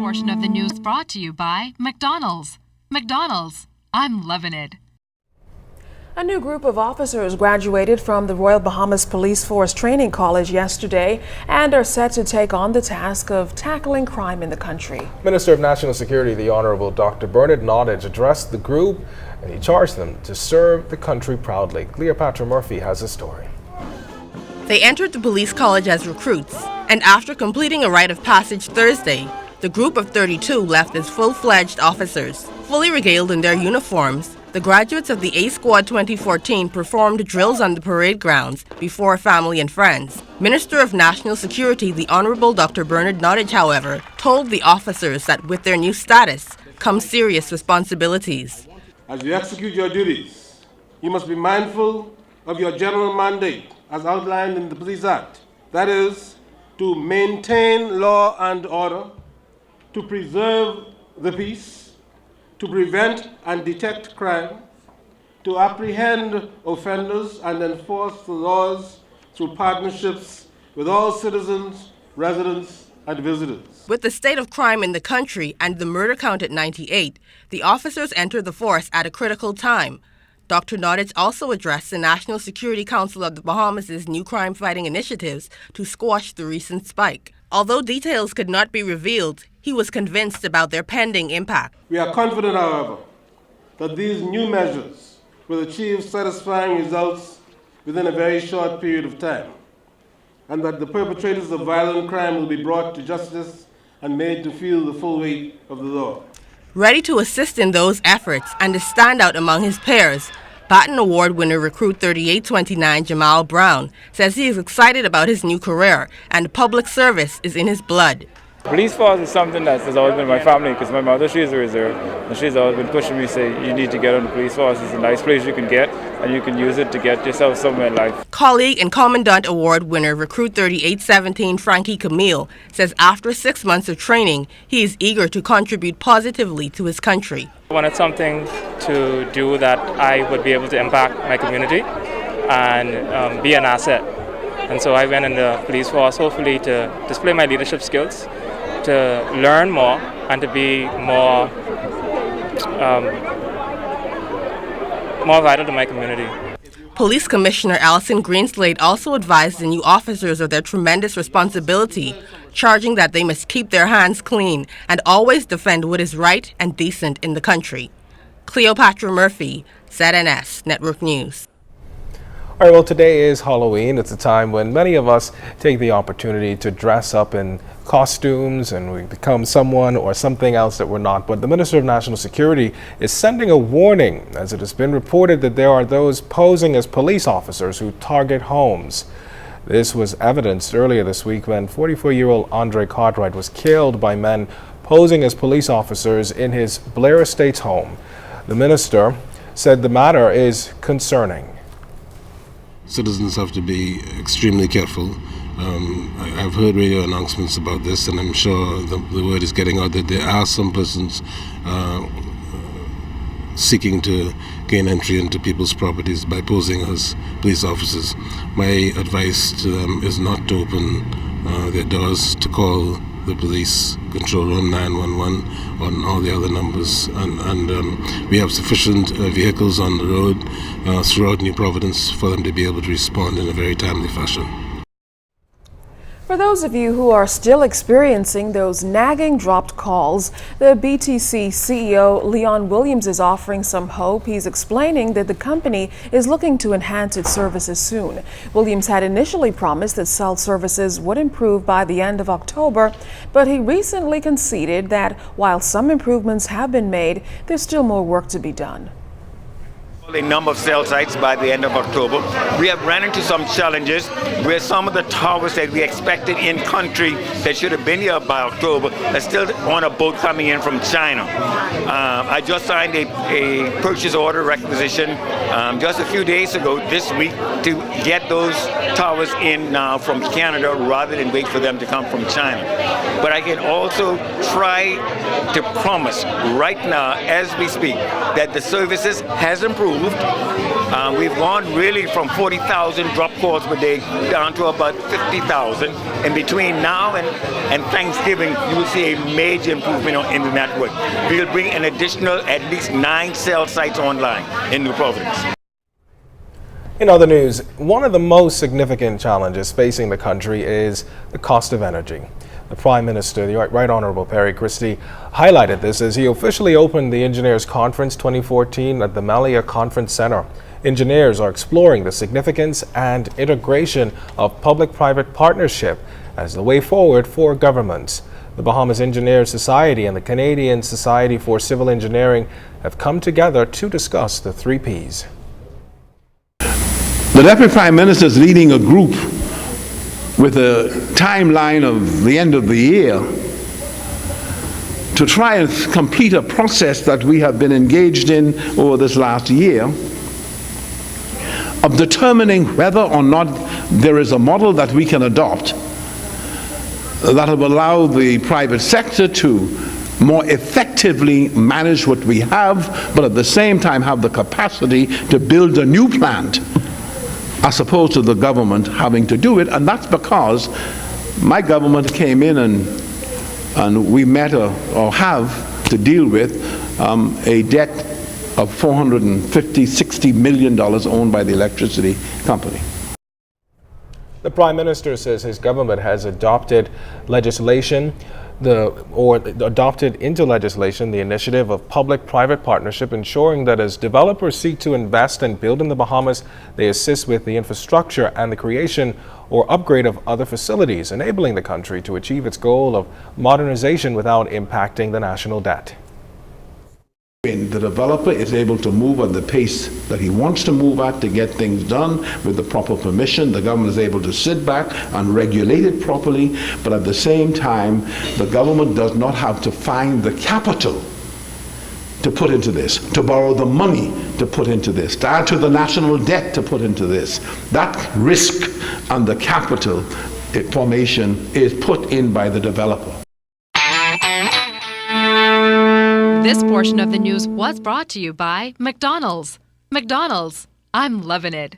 portion of the news brought to you by McDonald's. McDonald's, I'm loving it. A new group of officers graduated from the Royal Bahamas Police Force Training College yesterday and are set to take on the task of tackling crime in the country. Minister of National Security, the Honorable Dr. Nottage, addressed the group and he charged them to serve the country proudly. Cleopatra Murphy has a story. They entered the police college as recruits, and after completing a rite of passage Thursday, the group of 32 left as full-fledged officers. Fully regaled in their uniforms, the graduates of the A Squad 2014 performed drills on the parade grounds before family and friends. Minister of National Security, the Honorable Dr. Nottage, however, told the officers that with their new status come serious responsibilities. As you execute your duties, you must be mindful of your general mandate as outlined in the Police Act. That is, to maintain law and order, to preserve the peace, to prevent and detect crime, to apprehend offenders and enforce the laws through partnerships with all citizens, residents, and visitors. With the state of crime in the country and the murder count at 98, the officers entered the force at a critical time. Dr. Nottage also addressed the National Security Council of the Bahamas' new crime-fighting initiatives to squash the recent spike. Although details could not be revealed, he was convinced about their pending impact. We are confident, however, that these new measures will achieve satisfying results within a very short period of time, and that the perpetrators of violent crime will be brought to justice and made to feel the full weight of the law. Ready to assist in those efforts and to stand out among his peers, Baton Award winner recruit 3829 Jamal Brown says he is excited about his new career and public service is in his blood. Police force is something that has always been my family because my mother, she's a reserve, and she's always been pushing me, say, you need to get on the police force. It's a nice place you can get, and you can use it to get yourself somewhere in life. Colleague and Commandant Award winner recruit 3817 Franky Camille says after 6 months of training, he is eager to contribute positively to his country. I wanted something to do that I would be able to impact my community and be an asset. And so I went in the police force hopefully to display my leadership skills, to learn more and to be more vital to my community. Police Commissioner Alison Greenslade also advised the new officers of their tremendous responsibility, charging that they must keep their hands clean and always defend what is right and decent in the country. Cleopatra Murphy, ZNS Network News. All right, well, today is Halloween. It's a time when many of us take the opportunity to dress up in costumes and we become someone or something else that we're not. But the Minister of National Security is sending a warning as it has been reported that there are those posing as police officers who target homes. This was evidenced earlier this week when 44-year-old Andre Cartwright was killed by men posing as police officers in his Blair Estates home. The minister said the matter is concerning. Citizens have to be extremely careful. I've heard radio announcements about this, and I'm sure the word is getting out that there are some persons seeking to gain entry into people's properties by posing as police officers. My advice to them is not to open their doors, to call the police control room 911 on all the other numbers, and we have sufficient vehicles on the road throughout New Providence for them to be able to respond in a very timely fashion. For those of you who are still experiencing those nagging dropped calls, the BTC CEO Leon Williams is offering some hope. He's explaining that the company is looking to enhance its services soon. Williams had initially promised that cell services would improve by the end of October, but he recently conceded that while some improvements have been made, there's still more work to be done. A number of cell sites by the end of October. We have run into some challenges where some of the towers that we expected in country that should have been here by October are still on a boat coming in from China. I just signed a purchase order requisition just a few days ago this week to get those towers in now from Canada rather than wait for them to come from China. But I can also try to promise right now as we speak that the services has improved improved. We've gone really from 40,000 drop calls per day down to about 50,000. And between now and Thanksgiving, you will see a major improvement in the network. We'll bring an additional at least 9 cell sites online in New Providence. In other news, one of the most significant challenges facing the country is the cost of energy. The Prime Minister, the Right Honourable Christie, highlighted this as he officially opened the Engineers Conference 2014 at the Malia Conference Centre. Engineers are exploring the significance and integration of public-private partnership as the way forward for governments. The Bahamas Engineers Society and the Canadian Society for Civil Engineering have come together to discuss the 3 Ps. The Deputy Prime Minister is leading a group with a timeline of the end of the year to try and complete a process that we have been engaged in over this last year of determining whether or not there is a model that we can adopt that will allow the private sector to more effectively manage what we have, but at the same time have the capacity to build a new plant as opposed to the government having to do it. And that's because my government came in and we met or have to deal with a debt of $450–60 million owned by the electricity company. The Prime Minister says his government has adopted legislation adopted into legislation the initiative of public-private partnership, ensuring that as developers seek to invest and build in the Bahamas, they assist with the infrastructure and the creation or upgrade of other facilities, enabling the country to achieve its goal of modernization without impacting the national debt. When the developer is able to move at the pace that he wants to move at to get things done with the proper permission, the government is able to sit back and regulate it properly, but at the same time, the government does not have to find the capital to put into this, to borrow the money to put into this, to add to the national debt to put into this. That risk and the capital formation is put in by the developer. This portion of the news was brought to you by McDonald's. McDonald's, I'm loving it.